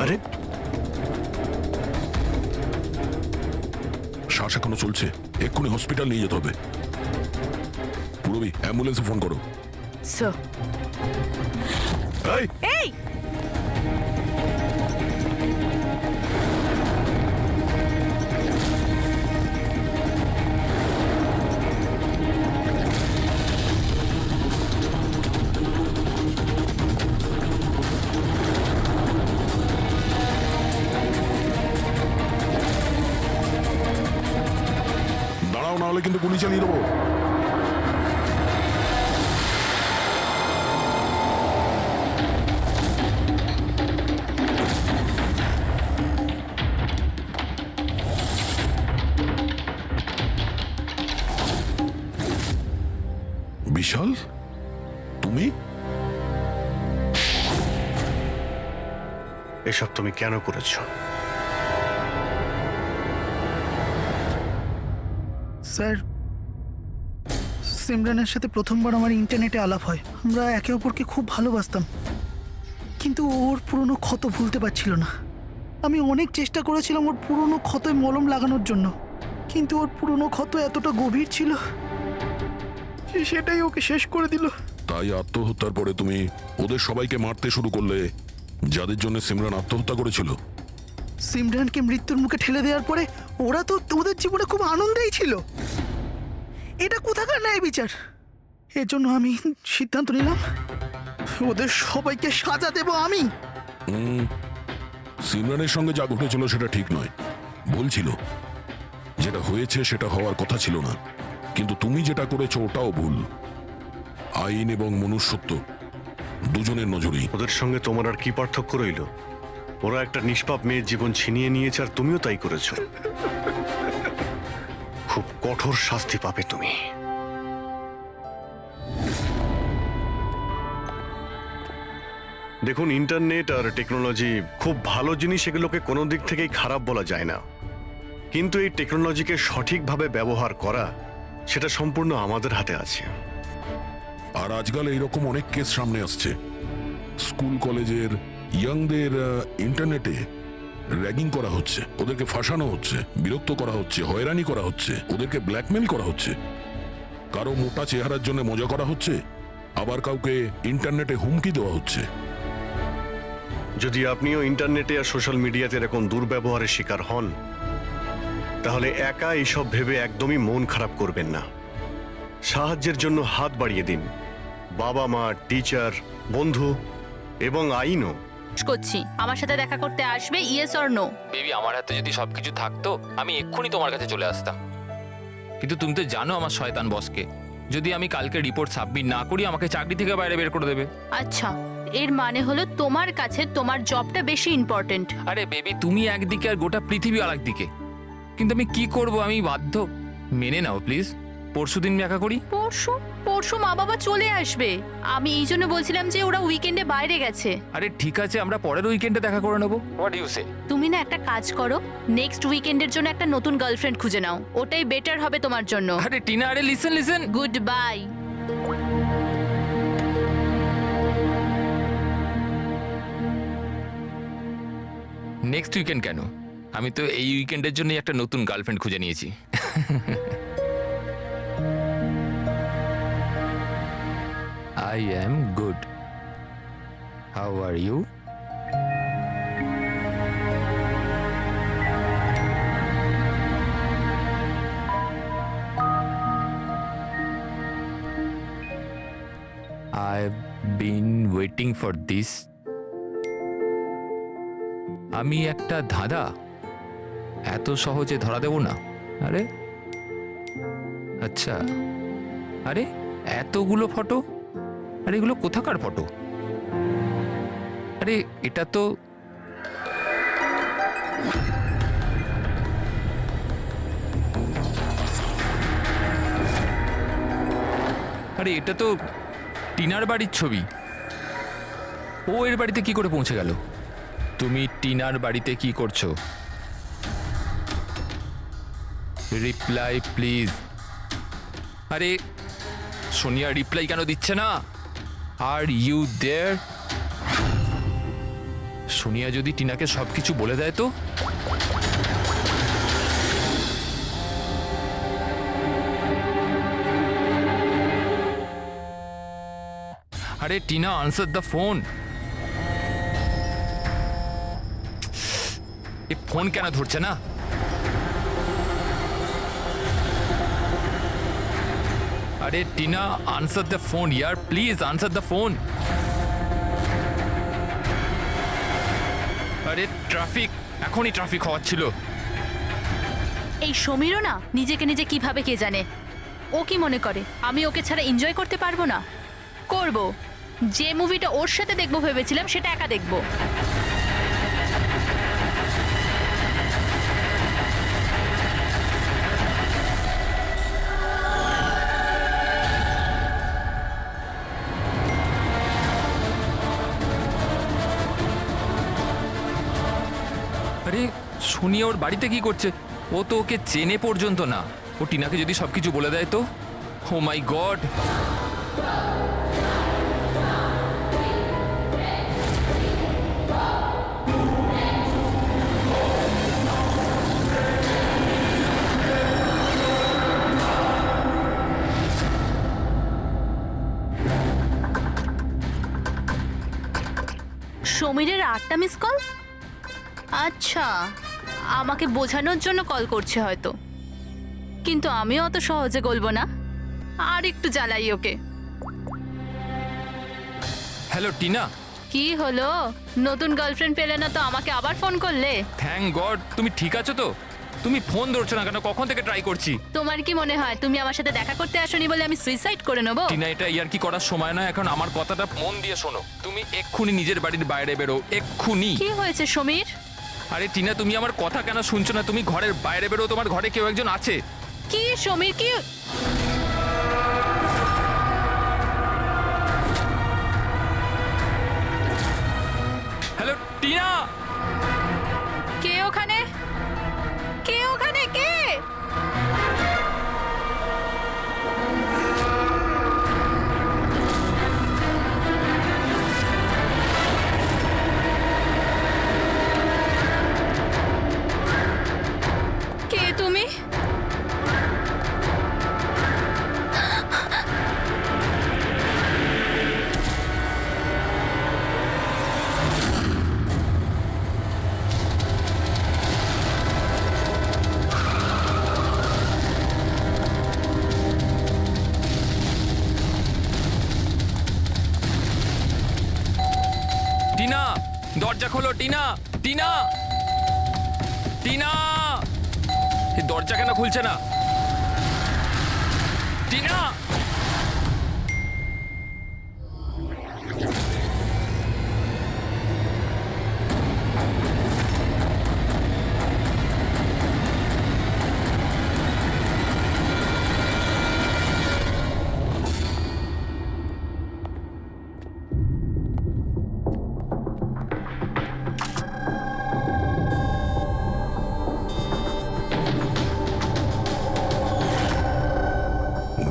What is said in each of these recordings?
আরে শ্বাস এখনো চলছে, এক্ষুনি হসপিটাল নিয়ে যেতে হবে। পুরবি, অ্যাম্বুলেন্সে ফোন করো। স্যার। এই এই দাঁড়াও, না হলে কিন্তু গুলি চালিয়ে দেবো। বিশাল, তুমি? এসব তুমি কেন করেছো? স্যার, সিমরানের সাথে প্রথমবার আমার ইন্টারনেটে আলাপ হয়। আমরা একে অপরকে খুব ভালোবাসতাম, কিন্তু ওর পুরনো ক্ষত ভুলতে পারছিল না। আমি অনেক চেষ্টা করেছিলাম ওর পুরনো ক্ষতয় মলম লাগানোর জন্য, কিন্তু ওর পুরনো ক্ষত এতটা গভীর ছিল, সেটাই ওকে শেষ করে দিল। তাই আত্মহত্যার পরে তুমি ওদের সবাইকে মারতে শুরু করলে, যাদের জন্য সিমরান আত্মহত্যা করেছিল। সিমরানকে মৃত্যুর মুখে ঠেলে দেওয়ার পরে ওরা তো ওদের জীবনে খুব আনন্দেই ছিল। এটা কোথাকার ন্যায় বিচার? এর জন্য আমি সিদ্ধান্ত নিলাম ওদের সবাইকে সাজা দেব আমি। সিমরানের সঙ্গে যা ঘটেছিল সেটা ঠিক নয়, ভুল ছিল। যেটা হয়েছে সেটা হওয়ার কথা ছিল না, কিন্তু তুমি যেটা করেছো ওটাও ভুল। আইন এবং মনুষ্যত্ব দুজনের নজরেই। ওদের সঙ্গে তোমার আর কি পার্থক্য রইল? ওরা একটা নিষ্পাপ মেয়ের জীবন ছিনিয়ে নিয়েছে, আর তুমিও তাই করেছো। খুব কঠোর শাস্তি পাবে তুমি। দেখুন, ইন্টারনেট আর টেকনোলজি খুব ভালো জিনিস, এগুলোকে কোনো দিক থেকেই খারাপ বলা যায় না। কিন্তু এই টেকনোলজিকে সঠিকভাবে ব্যবহার করা, সেটা সম্পূর্ণ আমাদের হাতে আছে। আর আজকাল এইরকম অনেক কেস সামনে আসছে। স্কুল কলেজের ইয়াংদের ইন্টারনেটে র্যাগিং করা হচ্ছে, ওদেরকে ফাঁসানো হচ্ছে, বিরক্ত করা হচ্ছে, হয়রানি করা হচ্ছে, ওদেরকে ব্ল্যাকমেল করা হচ্ছে। কারো মোটা চেহারার জন্য মজা করা হচ্ছে, আবার কাউকে ইন্টারনেটে হুমকি দেওয়া হচ্ছে। যদি আপনিও ইন্টারনেটে আর সোশ্যাল মিডিয়াতে এরকম দুর্ব্যবহারের শিকার হন, তাহলে একা এইসব ভেবে একদমই মন খারাপ করবেন না। সাহায্যের জন্য হাত বাড়িয়ে দিন। বাবা মা, টিচার, বন্ধু এবং আইনও। করছি, আমার সাথে দেখা করতে আসবে, ইয়েস অর নো? বেবি, আমার হাতে যদি সবকিছু থাকতো আমি এক্ষুনি তোমার কাছে চলে আসতাম, কিন্তু তুমি তো জানো আমার শয়তান বসকে। যদি আমি কালকে রিপোর্ট সাবমিট না করি আমাকে চাকরি থেকে বাইরে বের করে দেবে। আচ্ছা, এর মানে হলো তোমার কাছে তোমার জবটা বেশি ইম্পর্টেন্ট। আরে বেবি, তুমি একদিকে আর গোটা পৃথিবী আরেক দিকে, কিন্তু আমি কি করব? আমি বাধ্য। মেনে নাও প্লিজ, পরশুদিন দেখা করি। পরশু? পরশু মা বাবা চলে আসবে। আমি এই জন্য বলছিলাম যে ওরা উইকেন্ডে বাইরে গেছে। আরে ঠিক আছে, আমরা পরের উইকেন্ডে দেখা করে নেবো। হোয়াট ইউ সে? তুমি না একটা কাজ করো, নেক্সট উইকেন্ডের জন্য একটা নতুন গার্লফ্রেন্ড খুঁজে নাও, ওটাই বেটার হবে তোমার জন্য। আরে টিনা, আরে listen listen. Good bye. Next weekend কেন? আমি তো এই উইকেন্ডের জন্য একটা নতুন গার্লফ্রেন্ড খুঁজে নিয়েছি। I am good. How are you? I've been waiting for this. আমি একটা ধাঁধা এত সহজে ধরা দেব না। আরে আচ্ছা, আরে এতগুলো ফটো, আরে এগুলো কোথাকার ফটো? আরে এটা তো আরে এটা তো টিনার বাড়ির ছবি। ও এর বাড়িতে কি করে পৌঁছে গেল? তুমি টিনার বাড়িতে কি করছো? Reply please. আরে সোনিয়া রিপ্লাই কেন দিচ্ছে না? Are you there? সোনিয়া যদি টিনাকে সবকিছু বলে দেয় তো? আরে Tina, answer the phone. A phone কেন ধরছে না? আরে Tina, answer the phone year, please answer the phone. আরে ট্রাফিক, এখনই ট্রাফিক হওয়াচ্ছিল। এই সমীরও না নিজেকে নিজে কিভাবে কে জানে। ও কি মনে করে আমি ওকে ছাড়া এনজয় করতে পারবো না? করব। যে মুভিটা ওর সাথে দেখবো ভেবেছিলাম সেটা একা দেখবো। আরে সোনিয়া ওর বাড়িতে কি করছে? ও তো ওকে চেনে পর্যন্ত না। ও টিনাকে যদি সবকিছু বলে দেয় তো? Oh my god! সমীরের 8টা মিস কল? আচ্ছা, আমাকে বোঝানোর জন্য কল করছে হয়তো, কিন্তু আমিও অত সহজে গলবো না। আর একটু জ্বালাই ওকে। হ্যালো টিনা। কি হলো? নতুন গার্লফ্রেন্ড পেলে না তো আমাকে আবার ফোন করলে? থ্যাংক গড, তুমি ঠিক আছো তো? তুমি ফোন ধরছো না কেন? কখন থেকে ট্রাই করছি। তোমার কি মনে হয় তুমি আমার সাথে দেখা করতে আসোনি বলে আমি সুইসাইড করে নেবো? টিনা, এটা ইয়ার কি করার সময় নয় এখন। আমার কথাটা মন দিয়ে শোনো। তুমি এক্ষুনি নিজের বাড়ির বাইরে বেরো, এক্ষুনি। কি হয়েছে সমীর? আরে টিনা, তুমি আমার কথা কেন শুনছো না? তুমি ঘরের বাইরে বেরো, তোমার ঘরে কেউ একজন আছে। কি সমীর, কি? হ্যালো টিনা। কে ওখানে? কে ওখানে? কে? কে তুমি? টিনা, দরজা খোলো। টিনা, টিনা, টিনা! এই দরজা কেন খুলছে না? টিনা!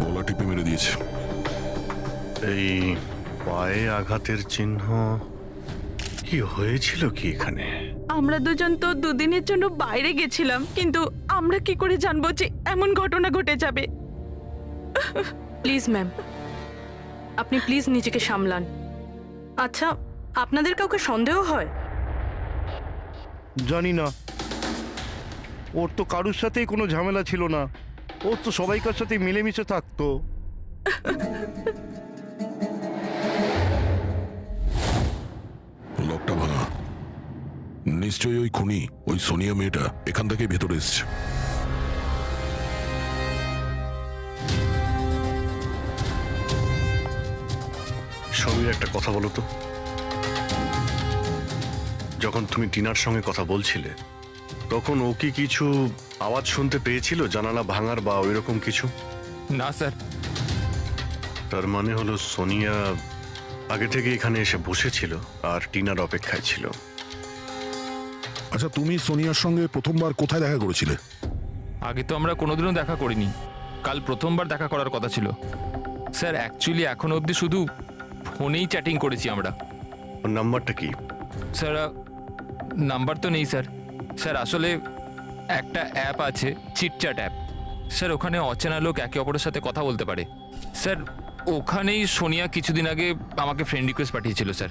গলা টিপে মেরে দিয়েছে। এই পায়ে আঘাতের চিহ্ন, কি হয়েছিল কি এখানে? আমরা দুজন তো দুদিনের জন্য বাইরে গেছিলাম, কিন্তু আমরা কি করে জানবো যে এমন ঘটনা ঘটে যাবে? প্লিজ ম্যাম, আপনি প্লিজ নিজেকে সামলান। আচ্ছা, আপনাদের কাউকে সন্দেহ হয়? জানি না, ওর তো কারুর সাথেই কোনো ঝামেলা ছিল না। ওর তো সবাইকার সাথে মিলেমিশে থাকতো। লকটা ভাঙা। নিশ্চয়ই ওই খুনি, ওই সোনিয়া মেয়েটা এখান থেকে ভেতরে এসছে। সমীর, একটা কথা বলো তো। যখন তুমি টিনার সঙ্গে কথা বলছিলে তখন ও কি কিছু আওয়াজ শুনতে পেয়েছিল, জানালা ভাঙার বা ওইরকম কিছু? না স্যার। তার মানে হলো সোনিয়া আগে থেকে এখানে এসে বসেছিল আর টিনার অপেক্ষায় ছিল। আচ্ছা, তুমি সোনিয়ার সঙ্গে প্রথমবার কোথায় দেখা করেছিলে? আগে তো আমরা কোনোদিনও দেখা করিনি, কাল প্রথমবার দেখা করার কথা ছিল। স্যার অ্যাকচুয়ালি এখনো অবধি শুধু ফোনেই চ্যাটিং করেছি আমরা। ওর নাম্বারটা কি? স্যার নাম্বার তো নেই স্যার। স্যার আসলে একটা অ্যাপ আছে, চিটচ্যাট অ্যাপ। স্যার ওখানে অচেনা লোক একে অপরের সাথে কথা বলতে পারে। স্যার ওখানেই সোনিয়া কিছুদিন আগে আমাকে ফ্রেন্ড রিকোয়েস্ট পাঠিয়েছিল স্যার।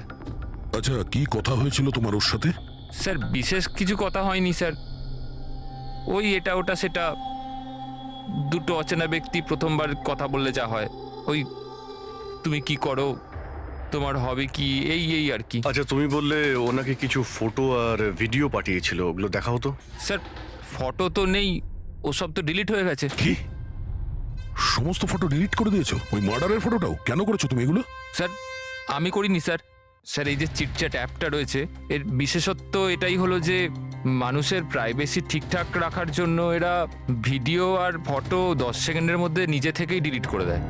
আচ্ছা, কি কথা হয়েছিল তোমার ওর সাথে? স্যার বিশেষ কিছু কথা হয়নি স্যার, ওই এটা ওটা সেটা। দুটো অচেনা ব্যক্তি প্রথমবার কথা বললে যা হয়, ওই তুমি কি করো, তোমার হবি কি, এই এই আর কি। আচ্ছা, তুমি বললে ওনাকে কিছু ফটো আর ভিডিও পাঠিয়েছিল, ওগুলো দেখাও তো। স্যার ফটো তো নেই, ওসব তো ডিলিট হয়ে গেছে। কি সমস্ত ফটো ডিলিট করে দিয়েছো? ওই মার্ডারের ফটোটাও কেন করেছো তুমি এগুলো? স্যার আমি করিনি স্যার। স্যার এই যে চিটচ্যাট অ্যাপটা রয়েছে, এর বিশেষত্ব এটাই হলো যে মানুষের প্রাইভেসি ঠিকঠাক রাখার জন্য এরা ভিডিও আর ফটো 10 সেকেন্ডের মধ্যে নিজে থেকেই ডিলিট করে দেয়।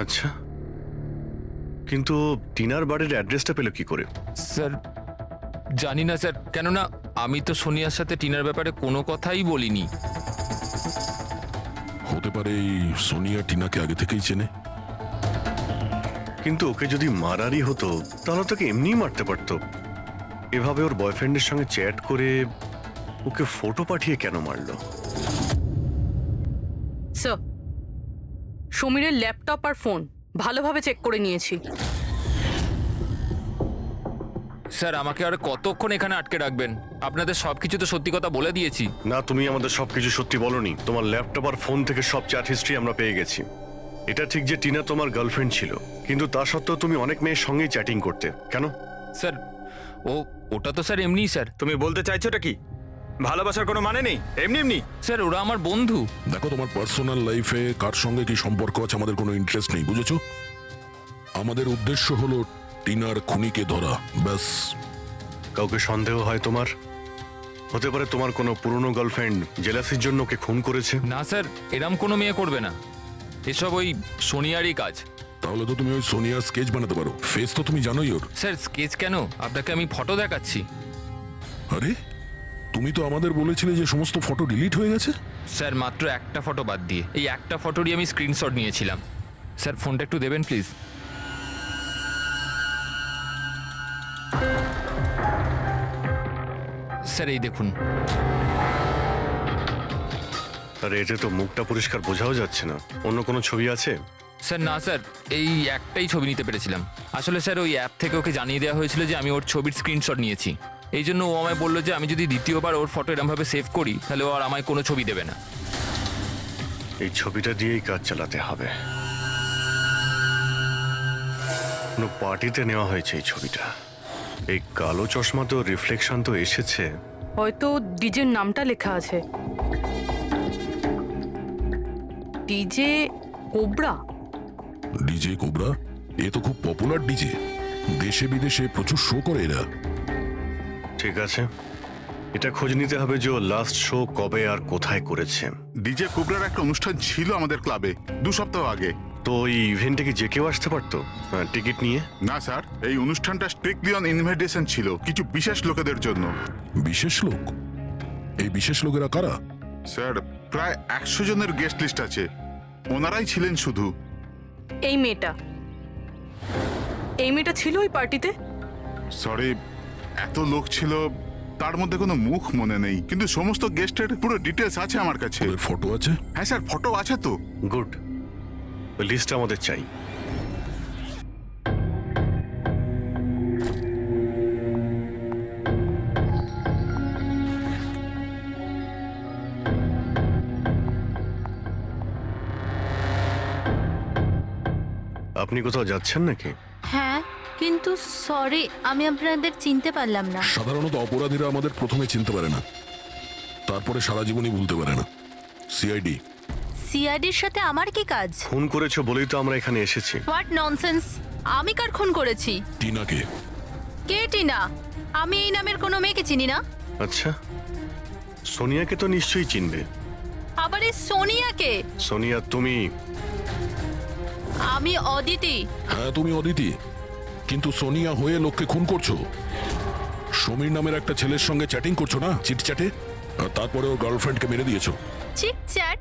আচ্ছা, কিন্তু টিনার বাড়ির অ্যাড্রেসটা পেলো কি করে? স্যার জানি না স্যার, কেননা আমি তো সোনিয়ার সাথে টিনার ব্যাপারে কোনো কথাই বলিনি। হতে পারে এই সোনিয়া টিনাকে আগে থেকেই চেনে। কিন্তু ওকে যদি মারারই হতো তাহলে তোকে এমনিই মারতে পারতো। এভাবে ওর বয়ফ্রেন্ডের সঙ্গে চ্যাট করে ওকে ফটো পাঠিয়ে কেন মারলো? স্যার, সমীরের ল্যাপটপ আর ফোন ভালোভাবে চেক করে নিয়েছি। স্যার আমাকে আর কতক্ষণ এখানে আটকে রাখবেন? আপনাদের সবকিছু তো সত্যি কথা বলে দিয়েছি। না, তুমি আমাদের সবকিছু সত্যি বলনি। তোমার ল্যাপটপ আর ফোন থেকে সব চ্যাট হিস্ট্রি আমরা পেয়ে গেছি। এটা ঠিক যে টিনা তোমার গার্লফ্রেন্ড ছিল, কিন্তু তা সত্ত্বেও তুমি অনেক মেয়ের সঙ্গেই চ্যাটিং করতে কেন? স্যার ওটা তো স্যার এমনিই স্যার। তুমি বলতে চাইছোটা কি? ভালোবাসার কোনো মানে নেই, এমনি এমনি? স্যার ওরা আমার বন্ধু। দেখো, তোমার পার্সোনাল লাইফে কার সঙ্গে কি সম্পর্ক আছে আমাদের কোনো ইন্টারেস্ট নেই, বুঝেছো? আমাদের উদ্দেশ্য হলো টিনার খুনিকে ধরা, ব্যাস। কাউকে সন্দেহ হয় তোমার? হতে পারে তোমার কোনো পুরনো গার্লফ্রেন্ড জেলাসির জন্য ওকে খুন করেছে। না স্যার, এরম কোনো মেয়ে করবে না, এসব ওই সোনিয়ারই কাজ। তাহলে তো তুমি ওই সোনিয়ার স্কেচ বানাতে পারো, ফেস তো তুমি জানোই ওর। স্যার স্কেচ কেন, আপনাকে আমি ফটো দেখাচ্ছি। আরে, তুমি তো আমাদের বলেছিলে যে সমস্ত ফটো ডিলিট হয়ে গেছে। স্যার মাত্র একটা ফটো বাদ দিয়ে, এই একটা ফটোরই আমি স্ক্রিনশট নিয়েছিলাম। স্যার ফোনটা একটু দেবেন প্লিজ। স্যার এই দেখুন। আর এতে তো মুখটা পরিষ্কার বোঝাও যাচ্ছে না। অন্য কোনো ছবি আছে? স্যার না স্যার, এই একটাই ছবি নিতে পেরেছিলাম। আসলে স্যার ওই অ্যাপ থেকে ওকে জানিয়ে দেওয়া হয়েছিল যে আমি ওর ছবির স্ক্রিনশট নিয়েছি। এই জন্য ও আমায় বললো যে আমি যদি দ্বিতীয়বার ওর ফটো এরমভাবে সেভ করি তাহলে ও আর আমায় কোনো ছবি দেবে না। এই ছবিটা দিয়েই কাজ চালাতে হবে। কোনো পার্টিতে নেওয়া হয়েছে এই ছবিটা। এই কালো চশমা তো রিফ্লেকশন তো এসেছে। হয়তো ডিজের নামটা লেখা আছে, ডিজে কোবরা। ডিজে কোবরা, এ তো খুব পপুলার ডিজে, দেশে বিদেশে প্রচুর শো করে এরা। ঠিক আছে, এটা খোঁজ নিতে হবে যে ও লাস্ট শো কবে আর কোথায় করেছে। ডিজে কুবরার একটা অনুষ্ঠান ছিল আমাদের ক্লাবে 2 সপ্তাহ আগে। তো এই ইভেন্টে কি যে কেউ আসতে পারতো টিকিট নিয়ে? না স্যার, এই অনুষ্ঠানটা স্ট্রিক্টলি অন ইনভাইটেশন ছিল, কিছু বিশেষ লোকেদের জন্য। বিশেষ লোক? এই বিশেষ লোকেরা কারা? স্যার, প্রায় 100 জনের গেস্ট লিস্ট আছে, ওনারাই ছিলেন শুধু। এই মেয়েটা ছিল ওই পার্টিতে? সরি, এত লোক ছিল, তার মধ্যে কোনো মুখ মনে নেই, কিন্তু সমস্ত গেস্টের পুরো ডিটেলস আছে আমার কাছে। ওদের ফটো আছে? হ্যাঁ স্যার, ফটো আছে তো। গুড, ওই লিস্টটা আমাদের চাই। আপনি কোথাও যাচ্ছেন নাকি? হ্যাঁ, কিন্তু সরি, আমি আপনাদের চিনতে পারলাম না। সাধারণত অপরাধীরা আমাদের প্রথমে চিনতে পারে না, তারপরে সারা জীবনই ভুলতে পারে না। সিআইডি। সিআইডির সাথে আমার কি কাজ? খুন করেছো বলেই তো আমরা এখানে এসেছি। What nonsense! আমি কার খুন করেছি? টিনাকে। কে টিনা? আমি এই নামের কোনো মেয়েকে চিনি না। আচ্ছা, সোনিয়াকে তো নিশ্চয়ই চিনবে। আবার এই সোনিয়াকে? সোনিয়া তুমি? আমি অদিতি। হ্যাঁ, তুমি অদিতি, কিন্তু সোনিয়া হয়ে লোককে খুন করছো। সমীর নামের একটা ছেলের সঙ্গে চ্যাটিং করছো না, চিটচ্যাটে, আর তারপরে ওর গার্লফ্রেন্ডকে মেরে দিয়েছো। চিটচ্যাট?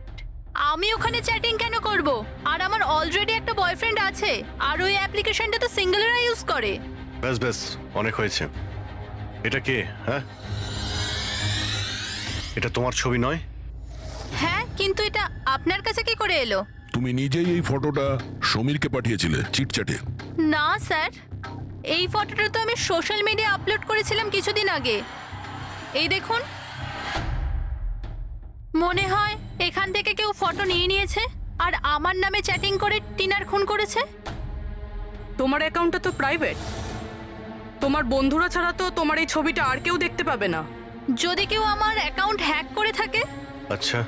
আমি ওখানে চ্যাটিং কেন করব? আর আমার অলরেডি একটা বয়ফ্রেন্ড আছে, আর ওই অ্যাপ্লিকেশনটা তো সিঙ্গেলরা ইউজ করে। ব্যাস ব্যাস, অনেক হয়েছে। এটা কে? হ্যাঁ, এটা তোমার ছবি নয়? হ্যাঁ, কিন্তু এটা আপনার কাছে কি করে এলো? তুমি নিজেই এই ফটোটা সমীরকে পাঠিয়েছিলে চিটচ্যাটে। না স্যার, এই ফটোটা তো আমি সোশ্যাল মিডিয়া আপলোড করেছিলাম কিছুদিন আগে। এই দেখুন, মনে হয় এখান থেকে কেউ ফটো নিয়ে নিয়েছে আর আমার নামে চ্যাটিং করে টিনার খুন করেছে। তোমার অ্যাকাউন্টটা তো প্রাইভেট, তোমার বন্ধুরা ছাড়া তো তোমার এই ছবিটা আর কেউ দেখতে পাবে না। যদি কেউ আমার অ্যাকাউন্ট হ্যাক করে থাকে? আচ্ছা,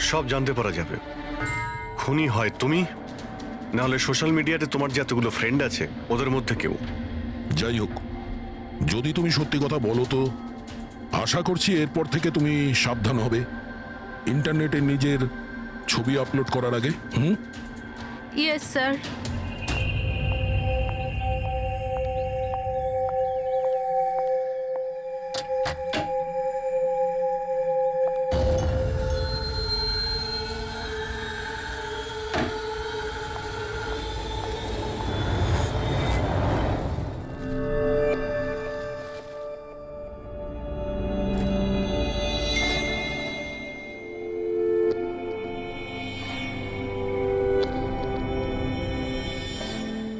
সব জানতে পারা যাবে। খুনি হয় তুমি, নাহলে সোশ্যাল মিডিয়াতে তোমার যে এতগুলো ফ্রেন্ড আছে ওদের মধ্যে কেউ। যাই হোক, যদি তুমি সত্যি কথা বলো তো আশা করছি এরপর থেকে তুমি সাবধান হবে ইন্টারনেটে নিজের ছবি আপলোড করার আগে। Yes sir.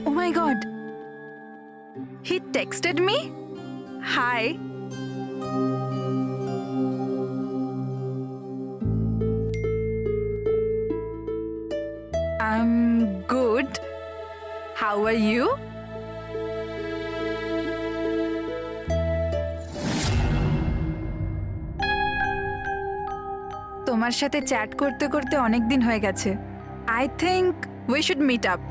Oh my god. He texted me? Hi. I'm good. How are you? তোমার সাথে চ্যাট করতে করতে অনেক দিন হয়ে গেছে। I think we should meet up.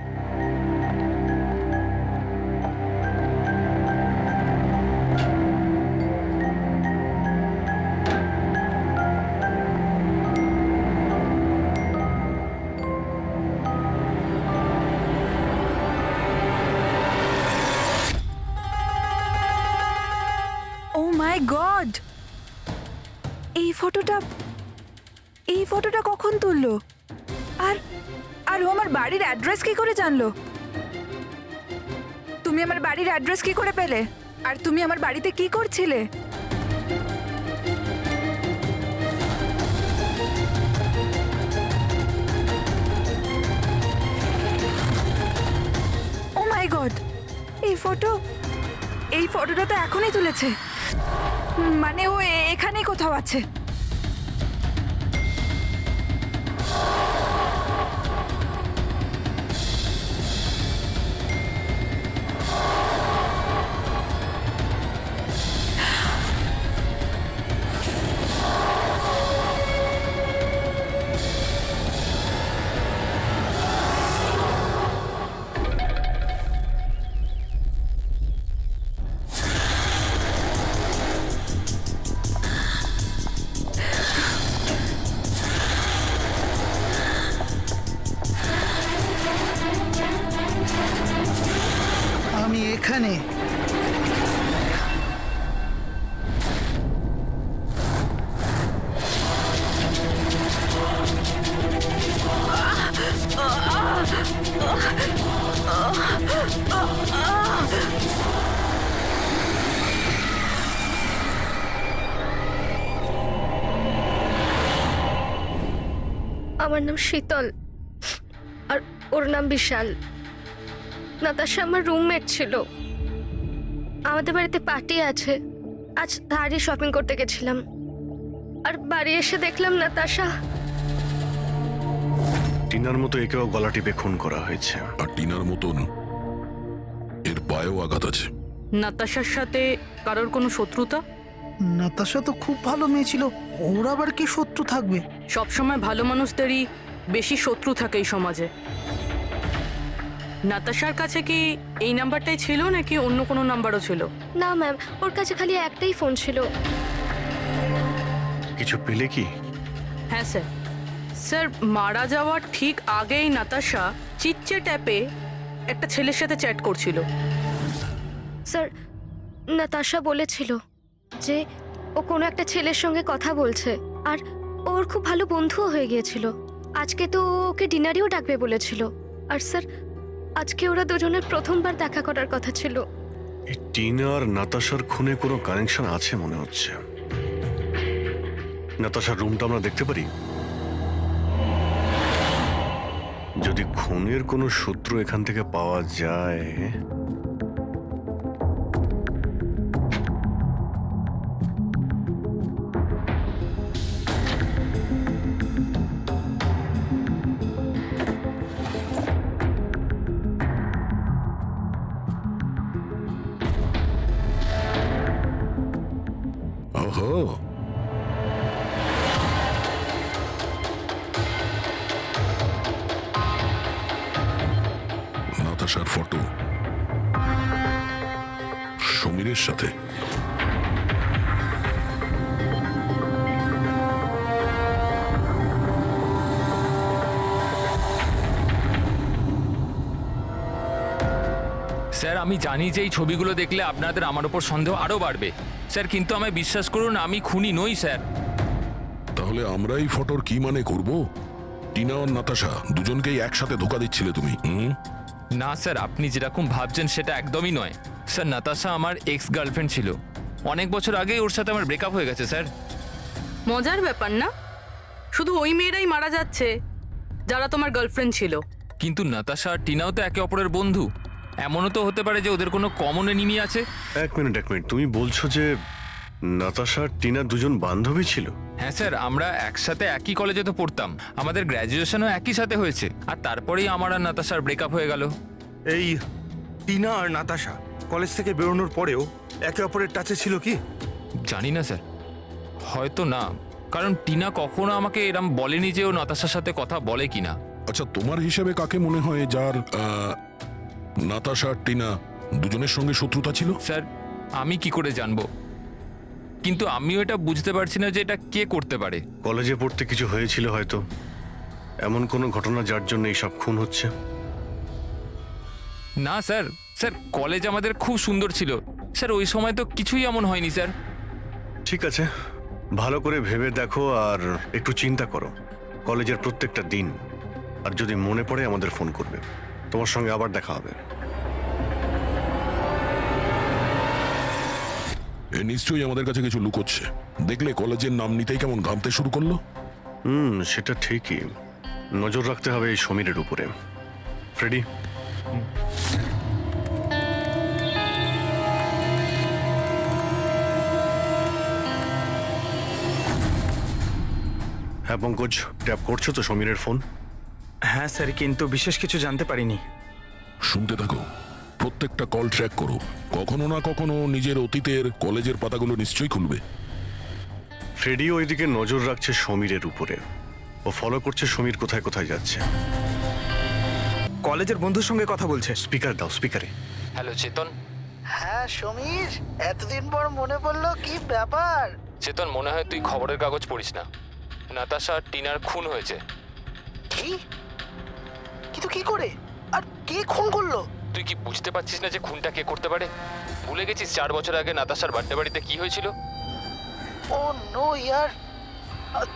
Oh my god! এই ফটোটা কখন তুললো? আর ও আমার বাড়ির অ্যাড্রেস কি করে জানলো? তুমি আমার বাড়ির অ্যাড্রেস কি করে পেলে? আর তুমি আমার বাড়িতে কি করছিলে? ও মাই গড! এই ফটোটা তো এখনই তুলেছে। মানে ও এখানেই কোথাও আছে। আমি এখানে। আমার নাম শীতল আর ওর নাম বিশাল। নাতাশা আমার রুমমেট ছিল। আমাদের বাড়িতে পার্টি আছে, আজ ধারে শপিং করতে গেছিলাম আর বাড়ি এসে দেখলাম নাতাশা। টিনার মতো একেও গলা টিপে খুন করা হয়েছে। আর টিনার মতন এর পায়েও আঘাত আছে। নাতাশার সাথে কারোর কোনো শত্রুতা? নাতাশা তো খুব ভালো মেয়ে ছিল, ওর আবার কি শত্রু থাকবে? সবসময় ভালো মানুষদেরই বেশি শত্রু থাকে এই সমাজে। নাতাশার কাছে কি এই নাম্বারটাই ছিল নাকি অন্য কোনো নাম্বারও ছিল? না ম্যাম, ওর কাছে খালি একটাই ফোন ছিল। কিছু পেলে কি? হ্যাঁ স্যার। স্যার, মারা যাওয়ার ঠিক আগেই নাতাশা চিটচ্যাট অ্যাপে একটা ছেলের সাথে চ্যাট করছিল। স্যার, নাতাশা বলেছিল যে ও কোনো একটা ছেলের সঙ্গে কথা বলছে আর ওর খুব ভালো বন্ধুও হয়ে গিয়েছিল। আজকে তো ওকে ডিনারেও ডাকবে বলেছিল। আর স্যার, আজকে ওরা দুজনের প্রথমবার দেখা করার কথা ছিল। এই টিনা আর নাতাশার খুনে কোনো কানেকশন আছে মনে হচ্ছে। নাতাশার রুমটা আমরা দেখতে পারি? যদি খুনের কোনো সূত্র এখান থেকে পাওয়া যায়। ওহো, নাতাশার ফটো সমীরের সাথে। স্যার আমি জানি যে এই ছবিগুলো দেখলে আপনাদের আমার উপর সন্দেহ আরও বাড়বে স্যার, কিন্তু আমায় বিশ্বাস করুন আমি খুনি নই স্যার। তাহলে আমরা এই ফটোর কি মানে করব? টিনা আর নাতাশা দুজনকেই একসাথে ধোকা দিচ্ছিলে তুমি। না স্যার, আপনি যেরকম ভাবছেন সেটা একদমই নয় স্যার। নাতাশা আমার এক্স গার্লফ্রেন্ড ছিল, অনেক বছর আগেই ওর সাথে আমার ব্রেকআপ হয়ে গেছে স্যার। মজার ব্যাপার না? শুধু ওই মেয়েরাই মারা যাচ্ছে যারা তোমার গার্লফ্রেন্ড ছিল। কিন্তু নাতাশা আর টিনাও তো একে অপরের বন্ধু, এমনও তো হতে পারে যে ওদের কোনো কমন এনিমি আছে। এক মিনিট, তুমি বলছো যে নাতাশা আর টিনা দুজন বান্ধবী ছিল? হ্যাঁ স্যার, আমরা একসাথে একই কলেজে তো পড়তাম, আমাদের গ্র্যাজুয়েশনও একই সাথে হয়েছে, আর তারপরেই আমার আর নাতাশার ব্রেকআপ হয়ে গেল। এই টিনা আর নাতাশা কলেজ থেকে বেরোনোর পরেও একে অপরের টাচে ছিল কি? জানি না স্যার, হয়তো না, কারণ টিনা কখনো আমাকে এরম বলেনি যে ও নাতাশার সাথে কথা বলে কিনা। আচ্ছা, তোমার হিসেবে কাকে মনে হয় যার নাতাশা আর টিনা দুজনের সঙ্গে শত্রুতা ছিল? স্যার আমি কি করে জানবো, কিন্তু আমিও এটা বুঝতে পারছি না যে এটা কে করতে পারে। কলেজে পড়তে কিছু হয়েছিল হয়তো, এমন কোনো ঘটনা যার জন্য এইসব খুন হচ্ছে। না স্যার, স্যার কলেজ আমাদের খুব সুন্দর ছিল স্যার, ওই সময় তো কিছুই এমন হয়নি স্যার। ঠিক আছে, ভালো করে ভেবে দেখো আর একটু চিন্তা করো কলেজের প্রত্যেকটা দিন, আর যদি মনে পড়ে আমাদের ফোন করবে। তোমার সঙ্গে আবার দেখা হবে। এ নিশ্চয়ই আমাদের কাছে কিছু লুকোচ্ছে। দেখলে কলেজের নাম নিতেই কেমন ঘামতে শুরু করলো। সেটা ঠিকই, নজর রাখতে হবে এই সমীরের উপরে। ফ্রেডি, হ্যাঁ পঙ্কজ, ট্যাপ করছো তো সমীরের ফোন? হ্যাঁ স্যার, কিন্তু বিশেষ কিছু জানতে পারিনি। শুনতে থাকো, প্রত্যেকটা কল ট্র্যাক করো। কখনো না কখনো নিজের অতীতের কলেজের পাতাগুলো নিশ্চয়ই খুলবে। ফ্রেডি ওইদিকে নজর রাখছে সমীরের উপরে, ও ফলো করছে সমীর কোথায় কোথায় যাচ্ছে। কলেজের বন্ধুর সঙ্গে কথা বলছে। স্পিকার দাও, স্পিকারে। হ্যালো চেতন। হ্যাঁ সমীর, এতদিন পর মনে পড়লো, কি ব্যাপার? চেতন, মনে হয় তুই খবরের কাগজ পড়িস না, নাতাশা আর টিনার খুন হয়েছে। কি? কিন্তু কি করে আর কে খুন করলো? তুই কি বুঝতে পারছিস না যে খুনটা কে করতে পারে? ভুলে গেছিস 4 বছর আগে নাতাশার বার্থডে বাড়িতে কি হয়েছিল? ও নো ইয়ার,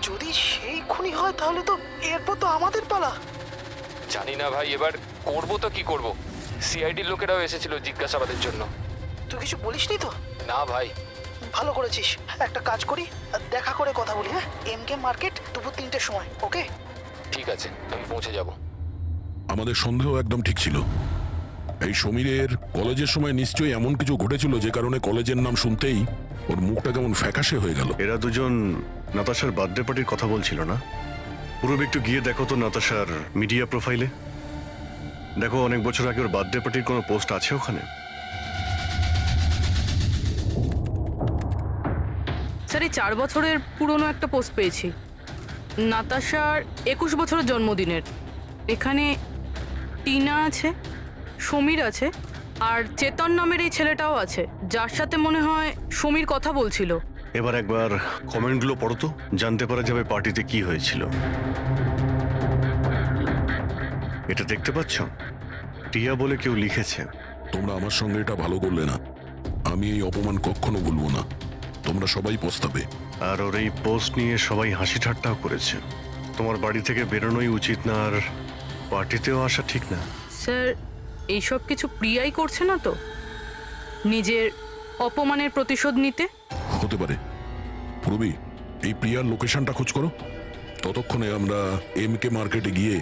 যদি সেই খুনি হয় তাহলে তো এরপর তো আমাদের পালা। জানি না ভাই, এবার করবো তো কি করব। সিআইডির লোকেরাও এসেছিল জিজ্ঞাসাবাদের জন্য। তুই কিছু বলিসনি তো? না ভাই। ভালো করেছিস, একটা কাজ করি, দেখা করে কথা বলি। হ্যাঁ, এমকে মার্কেট দুপুর 3টের সময়, ওকে? ঠিক আছে, আমি পৌঁছে যাব। আমাদের সন্দেহ একদম ঠিক ছিল। এই সমীরের কলেজের সময় নিশ্চয়ই এমন কিছু ঘটেছিল যে কারণে কলেজের নাম শুনতেই ওর মুখটা কেমন ফ্যাকাশে হয়ে গেল। এরা দুজন নাতাশার বার্থডে পার্টির কথা বলছিল না? পুরো একটু গিয়ে দেখো তো নাতাশার মিডিয়া প্রোফাইলে। দেখো অনেক বছর আগে ওর বার্থডে পার্টির কোনো পোস্ট আছে ওখানে? স্যার এই 4 বছরের পুরনো একটা পোস্ট পেয়েছি, নাতাশার 21 বছরের জন্মদিনের। এখানে টিনা আছে, সমীর আছে, আর চেতন নামের এই ছেলেটাও আছে, যার সাথে মনে হয় সমীর কথা বলছিল। এবার একবার কমেন্টগুলো পড়ো তো, জানতে পারা যাবে পার্টিতে কি হয়েছিল। এটা দেখতে পাচ্ছ? টিয়া বলে কেউ লিখেছে। তোমরা আমার সঙ্গে এটা ভালো করলে না, আমি এই অপমান কখনো ভুলবো না। তোমরা সবাই পস্তাবে। আর ওর এই পোস্ট নিয়ে সবাই হাসি ঠাট্টাও করেছে। তোমার বাড়ি থেকে বেরোনোই উচিত না, আর পার্টিতেও আসা ঠিক না। স্যার এইসব কিছু প্রিয়াই করছে না তো? নিজের অপমানের প্রতিশোধ নিতে? হতে পারে। পূর্বী, এই প্রিয়ার লোকেশনটা খোঁজ করো। ততক্ষণে আমরা MK মার্কেটে গিয়ে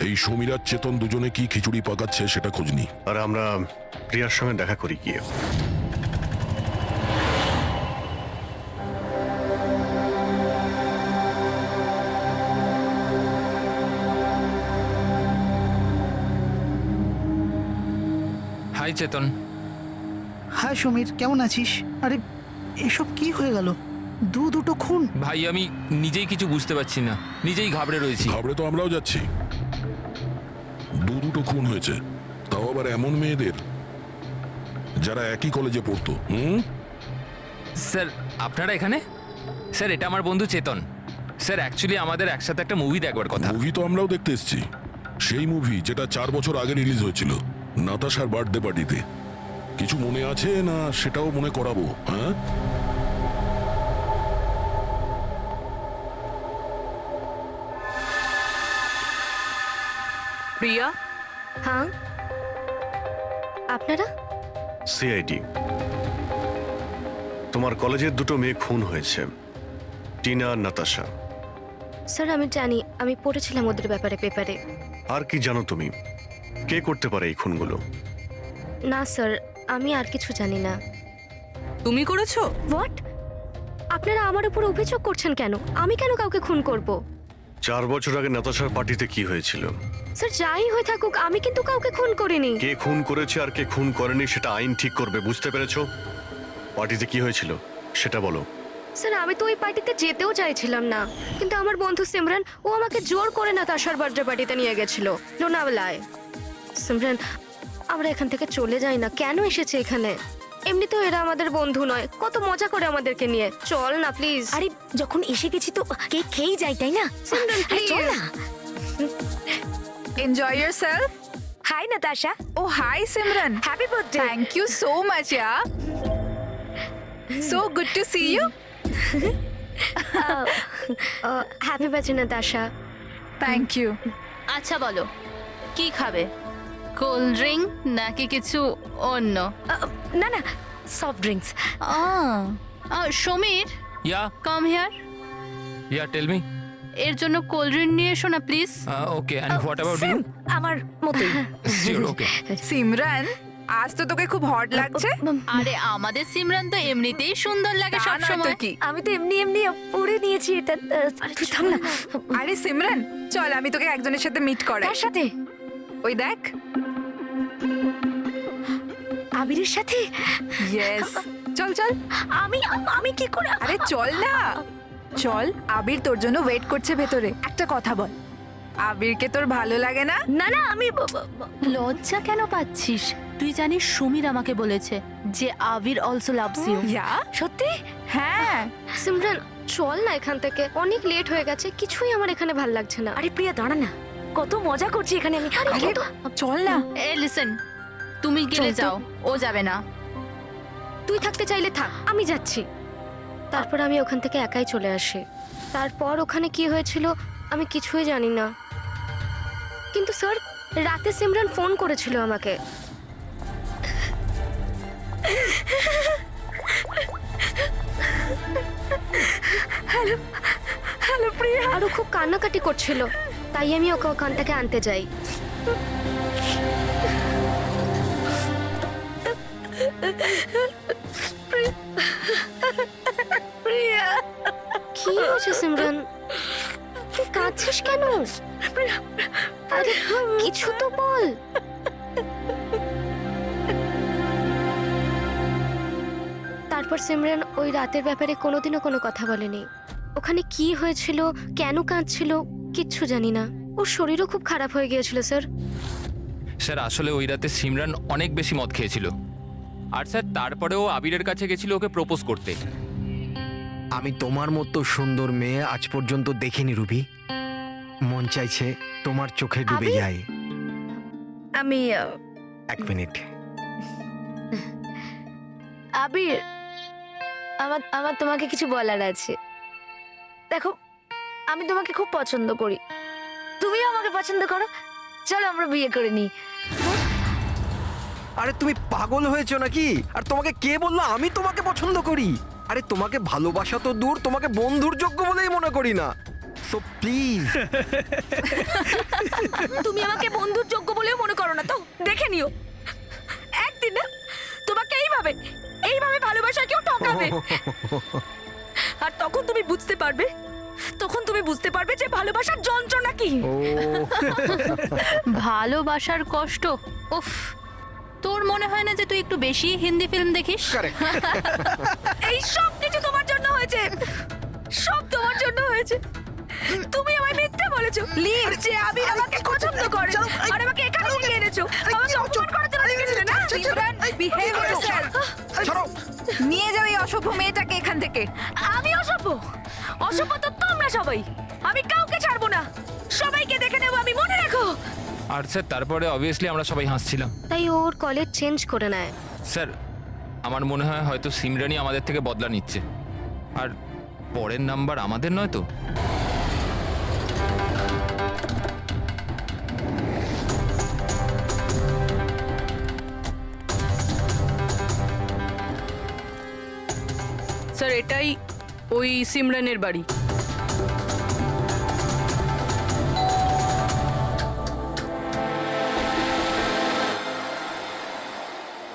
এই সমীরার চেতন দুজনে কি খিচুড়ি পাকাচ্ছে সেটা খোঁজ নিই। আর আমরা প্রিয়ার সঙ্গে দেখা করি গিয়ে। হাই চেতন। হাই সমীর, কেমন আছিস? আরে এসব কি হয়ে গেল? দুটো খুন। ভাই আমি নিজেই কিছু বুঝতে পারছি না, নিজেই ঘাবড়ে রয়েছি। ঘাবড়ে তো আমরাও যাচ্ছি। দুটো খুন হয়েছে, তাও আবার এমন মেয়েদের যারা একই কলেজে পড়তো। স্যার আপনারা এখানে? স্যার এটা আমার বন্ধু চেতন। স্যার অ্যাকচুয়ালি আমাদের একসাথে একটা মুভি দেখবার কথা। মুভি তো আমরাও দেখতে এসেছি, সেই মুভি যেটা 4 বছর আগে রিলিজ হয়েছিল, নাতাশার বার্থডে পার্টিতে। কিছু মনে আছে না সেটাও মনে করাবো? হ্যাঁ, প্রিয়া, হ্যাঁ আপনারা? সিআইডি। তোমার কলেজের দুটো মেয়ে খুন হয়েছে, টিনা আর নাতাশা। স্যার আমি জানি, আমি পড়েছিলাম ওদের ব্যাপারে পেপারে। আর কি জানো তুমি? কে করতে পারে এই খুনগুলো? না স্যার, আমি আর কিছু জানি না। তুমি করেছো? হোয়াট? আপনারা আমার উপর অভিযোগ করছেন কেন? আমি কেন কাউকে খুন করব? 4 বছর আগে নাতাশার পার্টিতে কি হয়েছিল? স্যার যাই হয়ে থাকুক, আমি কিন্তু কাউকে খুন করিনি। কে খুন করেছে আর কে খুন করেনি সেটা আইন ঠিক করবে, বুঝতে পেরেছো? পার্টিতে কি হয়েছিল সেটা বলো। স্যার আমি তো ওই পার্টিতে যেতেও চাইছিলাম না, কিন্তু আমার বন্ধু সিমরান ও আমাকে জোর করে নাতাশার বার্থডে পার্টিতে নিয়ে গেছিল লোনাওয়ালায়। সিমরান, আমরা এখান থেকে চলে যাই না। কেন এসেছে এখানে? এমনিতেও এরা আমাদের বন্ধু নয়, কত মজা করে আমাদেরকে নিয়ে। চল না প্লিজ। আরে যখন এসে গেছি তো কেক খেয়েই যাই, তাই না? সিমরান চল প্লিজ। না। Enjoy yourself. Hi Natasha. Oh hi Simran. Happy birthday. Thank you so much yeah. So good to see you. Happy birthday Natasha. Thank you. আচ্ছা বলো, কি খাবে? কোল্ড ড্রিঙ্ক নাকি কিছু অন্য? না না, soft drinks. Samir, yeah come here. Yeah tell me. এর জন্য কোল্ড ড্রিঙ্ক নিয়ে এসো না please. Okay, and what about you? আমার মতোই। শিওর, ওকে। সিমরান, আজ তো তোকে খুব হট লাগছে। আরে আমাদের সিমরান তো এমনিতেই সুন্দর লাগে সব সময়। আমি তো এমনি এমনি পরে নিয়েছি এটা। তুই থাম না। আরে সিমরান, চল আমি তোকে একজনের সাথে মিট করাই। কার সাথে? ওই দেখ, আবিরের সাথে। ইয়েস, চল চল। আমি কি করে? আরে চল না, চল। আবির তোর জন্য ওয়েট করছে ভেতরে। একটা কথা বল, আবিরকে তোর ভালো লাগে না? না না, আমি লজ্জা কেন পাচ্ছিস? তুই জানিস সমীর আমাকে বলেছে যে আবির অলসো লাভস ইউ। ইয়া, সত্যি? হ্যাঁ। সিমরান চল না এখান থেকে, অনেক লেট হয়ে গেছে, কিছুই আমার এখানে ভাল লাগছে না। আরে প্রিয়া দাঁড়া না, কত মজা করছি এখানে আমি। আরে চল না। এ লিসেন, তুমি গেলে চল তো। যাও, ও যাবে না। তুই থাকতে চাইলে থাক, আমি যাচ্ছি। তারপর আমি ওখান থেকে একাই চলে আসি। তারপর ওখানে কি হয়েছিল আমি কিছুই জানি না, কিন্তু স্যার রাতে সিমরান ফোন করেছিল আমাকে। হ্যালো হ্যালো প্রিয়া। আরো খুব কান্নাকাটি করছিল, তাই আমি ওকে ওখান থেকে আনতে যাই। প্রিয়া, কি হয়েছে সিমরান? তুই কাঁদছিস কেন? আরে কিছু তো বল। তারপর সিমরান ওই রাতের ব্যাপারে কোনোদিনও কোনো কথা বলেনি। ওখানে কি হয়েছিল, কেন কাঁদছিল, কিচ্ছু জানি না। ওর শরীরও খুব খারাপ হয়ে গিয়েছিল স্যার। স্যার আসলে ওই রাতে সিমরান অনেক বেশি মদ খেয়েছিল, আর স্যার তারপরে ও আবিরের কাছে গেছিল ওকে প্রপোজ করতে। আমি তোমার মতো সুন্দর মেয়ে আজ পর্যন্ত দেখিনি রুবি। মন চাইছে তোমার চোখে ডুবে আবির? যাই। আমি 1 মিনিট। আবির, আমার তোমাকে কিছু বলার আছে। দেখো, আমি তোমাকে খুব পছন্দ করি, তুমিও আমাকে পছন্দ করো। চলো আমরা বিয়ে করে নিই। আরে তুমি পাগল হয়েছো নাকি? আর তোমাকে কে বললো আমি তোমাকে পছন্দ করি? আরে তোমাকে ভালোবাসা তো দূর, তোমাকে বন্ধুর যোগ্য বলেই মনে করি না। So please. তুমি আমাকে বন্ধুর যোগ্য বলেও মনে করো না তো? দেখে নিও একদিন না তোমাকে এইভাবে এইভাবে ভালোবাসা কেউ ঠকাবে, আর তখন তুমি বুঝতে পারবে, যে ভালোবাসার যন্ত্রণা কি। ভালোবাসার কষ্ট, উফ। তোর মনে হয় না যে তুই একটু বেশি হিন্দি ফিল্ম দেখিস? এই সব কিছু তোমার জন্য হয়েছে, সব তোমার জন্য হয়েছে। তুমি আমায় মিথ্যে বলেছো লিভ যে আমি আমাকে পছন্দ করে, আর আমাকে এখানে নিয়ে এনেছো আমাকে অপমান করার জন্য লিখেছিলে না? Behave yourself. ছাড়ো। নিয়ে যাও এই অসভ্য মেয়েটাকে এখান থেকে। আমি অসভ্য? অসভ্য তো তোমরা সবাই। আমি কাউকে ছাড়বো না, সবাইকে দেখে নেবো আমি, মনে রাখো। আর স্যার তারপরে অবভিয়াসলি আমরা সবাই হাসছিলাম। তাই ওর কলেজ চেঞ্জ করে নেয়। স্যার আমার মনে হয় হয়তো সিমরানই আমাদের থেকে বদলা নিচ্ছে, আর পরের নাম্বার আমাদের নয় তো? স্যার এটাই ওই সিমরানের বাড়ি।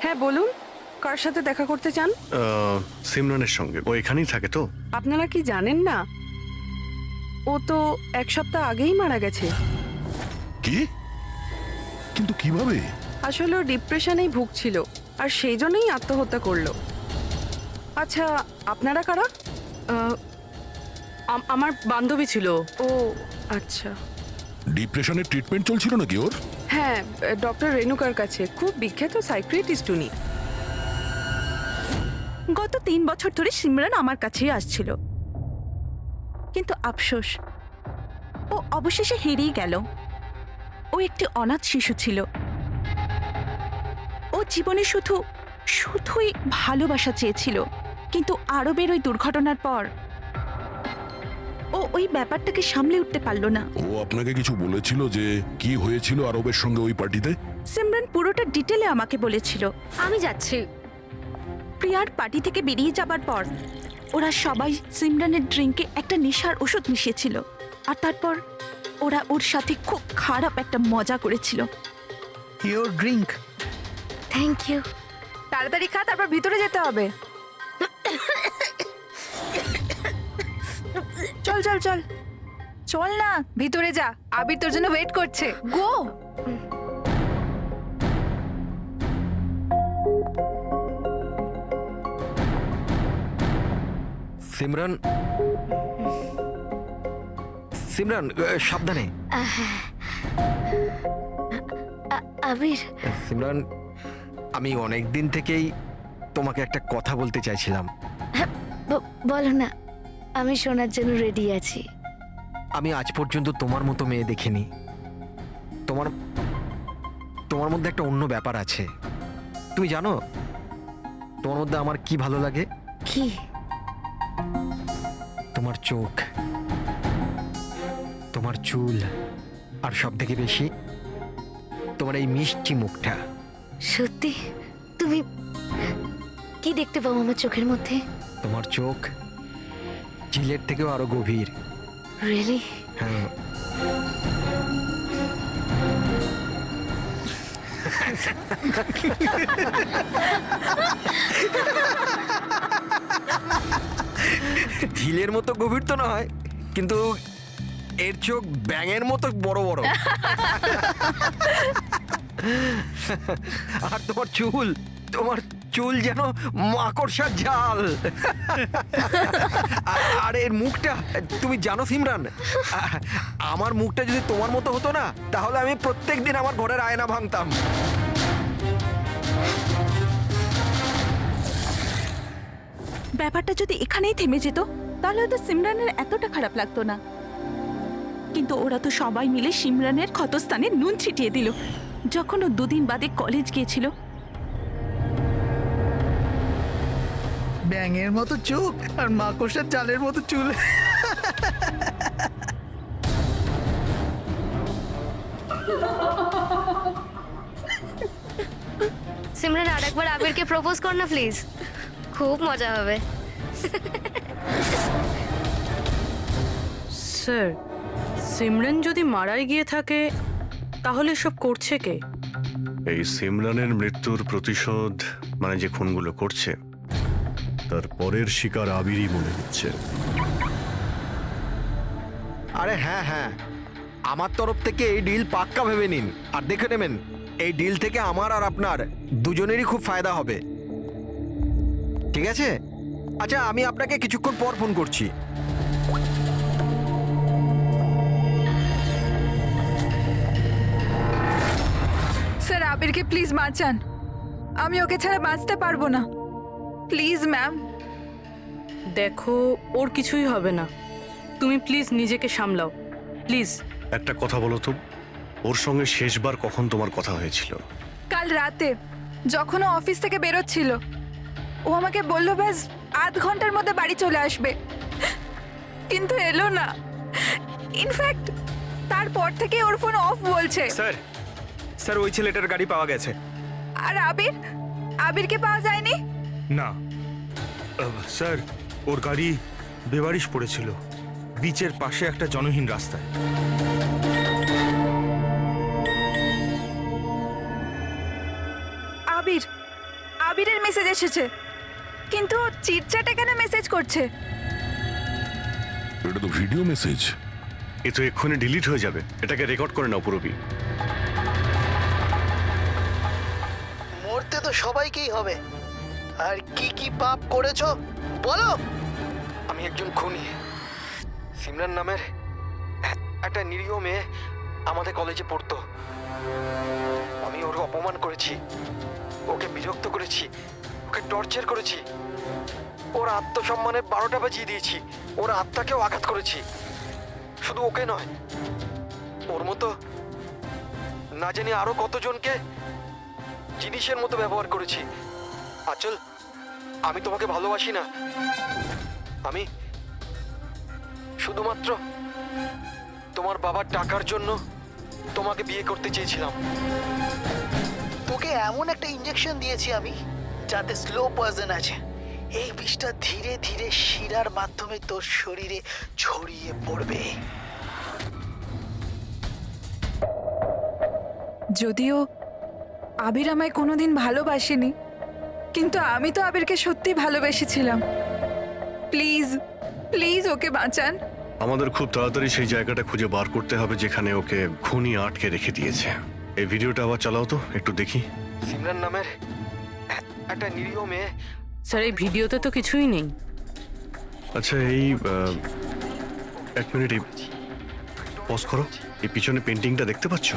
হ্যাঁ বলুন, কার সাথে দেখা করতে চান? সিমরানের সঙ্গে। ও এখানেই থাকে তো? আপনারা কি জানেন না ও তো 1 সপ্তাহ আগেই মারা গেছে। কি? কিন্তু কিভাবে? আসলে ও ডিপ্রেশনেই ভুগছিল, আর সেই জন্যই আত্মহত্যা করলো। আচ্ছা আপনারা কারা? আমার বান্ধবী ছিল। ও আচ্ছা। ডিপ্রেশনের ট্রিটমেন্ট চলছিল নাকি ওর? হ্যাঁ, ডক্টর রেণুকার কাছে, খুব বিখ্যাত সাইকিয়াট্রিস্ট উনি। গত 3 বছর ধরে সিমরান আমার কাছেই আসছিল, কিন্তু আফসোস ও অবশেষে হেরিয়ে গেল। ও একটি অনাথ শিশু ছিল। ও জীবনে শুধুই ভালোবাসা চেয়েছিল, কিন্তু আরবের ওই দুর্ঘটনার পর ও ওই ব্যাপারটাকে সামলে উঠতে পারল না। ও আপনাকে কিছু বলেছিল যে কি হয়েছিল আরবের সঙ্গে ওই পার্টিতে? সিমরান পুরোটা ডিটেলে আমাকে বলেছিল। আমি যাচ্ছি। প্রিয়ার পার্টি থেকে বেরিয়ে যাবার পর ওরা সবাই সিমরানের ড্রিঙ্কে একটা নেশার ওষুধ মিশিয়েছিল, আর তারপর ওরা ওর সাথে খুব খারাপ একটা মজা করেছিল। Your drink. Thank you. তাড়াতাড়ি খা, তারপর ভিতরে যেতে হবে। চল চল চল চল না, ভিতরে যা, আবির তোর জন্য ওয়েট করছে। গো। সিমরান, সিমরান সাবধানে। আবির। সিমরান, আমি অনেক দিন থেকেই তোমাকে একটা কথা বলতে চাইছিলাম। বলো না, আমি শোনার জন্য রেডি আছি। আমি আজ পর্যন্ত তোমার মতো মেয়ে দেখিনি। তোমার মধ্যে একটা অন্য ব্যাপার আছে। তুমি জানো তোমার মধ্যে আমার কি ভালো লাগে? কি? তোমার চোখ, তোমার চুল, আর সব থেকে বেশি তোমার এই মিষ্টি মুখটা। সত্যি? তুমি কি দেখতে পাও আমার চোখের মধ্যে? তোমার চোখ চিলের থেকেও আরো গভীর। রিয়েলি? হ্যাঁ। ঝিলের মতো গভীর তো নয়, কিন্তু এর চোখ ব্যাঙের মতো বড় বড়। আর তোমার চুল যেন মাকড়সার জাল। আর এর মুখটা, তুমি জানো সিমরান, আমার মুখটা যদি তোমার মতো হতো না, তাহলে আমি প্রত্যেকদিন আমার ঘরের আয়না ভাঙতাম। ব্যাপারটা যদি এখানেই থেমে যেত তাহলে হয়তো সিমরানের এতটা খারাপ লাগতো না, কিন্তু ওরা তো সবাই মিলে সিমরানের ক্ষতস্থানে নুন ছিটিয়ে দিল। যখন ও 2 দিন বাদে কলেজ গিয়েছিল, ব্যাঙের মতো চোখ আর মাকড়সার জালের মতো চুল। সিমরান আরেকবার আবিরকে প্রপোজ কর না প্লিজ, খুব মজা হবে। স্যার, সিমরান যদি মারাই গিয়ে থাকে তাহলে সব করছে কে? এই সিমরানের মৃত্যুর প্রতিশোধ মানে যে খুনগুলো করছে তার পরের শিকার আবিরই মনে হচ্ছে। আরে হ্যাঁ হ্যাঁ, আমার তরফ থেকে এই ডিল পাক্কা ভেবে নিন আর দেখে নেবেন, এই ডিল থেকে আমার আর আপনার দুজনেরই খুব ফায়দা হবে। ঠিক আছে? আচ্ছা, আমি আপনাকে কিছুক্ষণ পর ফোন করছি। স্যার আবিরকে প্লিজ বাঁচান, আমি ওকে ছাড়া বাঁচতে পারবো না, প্লিজ ম্যাম। দেখো, ওর কিছুই হবে না, তুমি প্লিজ নিজেকে সামলাও, প্লিজ। একটা কথা বলো তো, ওর সঙ্গে শেষবার কখন তোমার কথা হয়েছিল? কাল রাতে যখন ও অফিস থেকে বেরোচ্ছিল, ও আমাকে বললো ব্যাস আধ ঘন্টার মধ্যে বাড়ি চলে আসবে, কিন্তু এলো না। ইনফ্যাক্ট তারপর থেকে ওর ফোন অফ বলছে। স্যার ওই ছেলেটার গাড়ি পাওয়া গেছে। আর আবিরকে পাওয়া যায়নি। না স্যার, ওর গাড়ি বেবারিশ পড়েছিল বিচের পাশে একটা জনহীন রাস্তায়। আবিরের মেসেজ এসেছে, কিন্তু ও চিটচাটে কেন মেসেজ করছে? এটা তো ভিডিও মেসেজ। এ তো এক্ষুনি ডিলিট হয়ে যাবে, এটাকে রেকর্ড করে নাও পুরবি। মরতে তো সবাইকেই হবে, আর কি কি পাপ করেছো বলো। আমি একজন খুনি। সিমরান নামের একটা নিরীহ মেয়ে আমাদের কলেজে পড়তো। আমি ওর অপমান করেছি, ওকে বিরক্ত করেছি, ওকে টর্চার করেছি, ওর আত্মসম্মানের 12টা বাজিয়ে দিয়েছি, ওর আত্মাকেও আঘাত করেছি। শুধু ওকে নয়, ওর মতো না জানি আরো কতজনকে জিনিসের মতো ব্যবহার করেছি। আচল, আমি তোমাকে ভালোবাসি না, আমি শুধুমাত্র তোমার বাবার টাকার জন্য তোমাকে বিয়ে করতে চেয়েছিলাম। তোকে এমন একটা ইঞ্জেকশন দিয়েছি আমি, যাতে স্লো পয়জন আছে। এই বিষটা ধীরে ধীরে শিরার মাধ্যমে তোর শরীরে ছড়িয়ে পড়বে। যদিও আবির আমায় কোনোদিন ভালোবাসেনি, কিন্তু আমি তো আবিরকে সত্যি ভালোবেসেছিলাম। প্লিজ প্লিজ ওকে বাঁচান। আমাদের খুব তাড়াতাড়ি সেই জায়গাটা খুঁজে বার করতে হবে যেখানে ওকে খুনি আটকে রেখে দিয়েছে। এই ভিডিওটা আবার চালাও তো, একটু দেখি। সিমরান নামের একটা নিরীহ মেয়ে। স্যার, এই ভিডিওতে তো কিছুই নেই। আচ্ছা, এই এক মিনিট, পজ করো। এই পিছনে পেন্টিংটা দেখতে পাচ্ছ?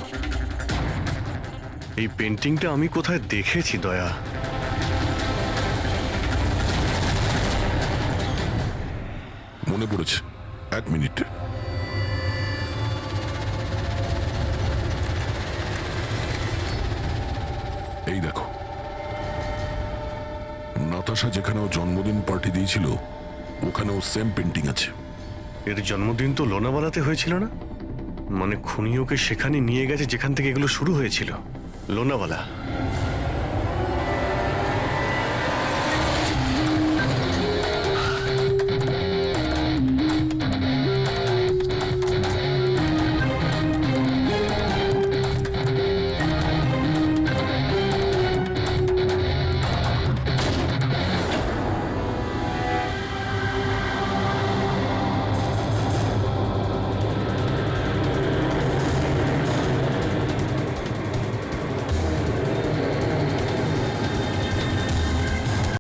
এই পেন্টিংটা আমি কোথায় দেখেছি দয়া। মনে পড়েছে, এক মিনিট। এই দেখো, নাতাশা যেখানে ও জন্মদিন পার্টি দিয়েছিল ওখানেও সেম পেন্টিং আছে। এর জন্মদিন তো লোনাওয়ালাতে হয়েছিল না? মানে খুনি ওকে সেখানে নিয়ে গেছে যেখান থেকে এগুলো শুরু হয়েছিল, লোনাওয়ালা।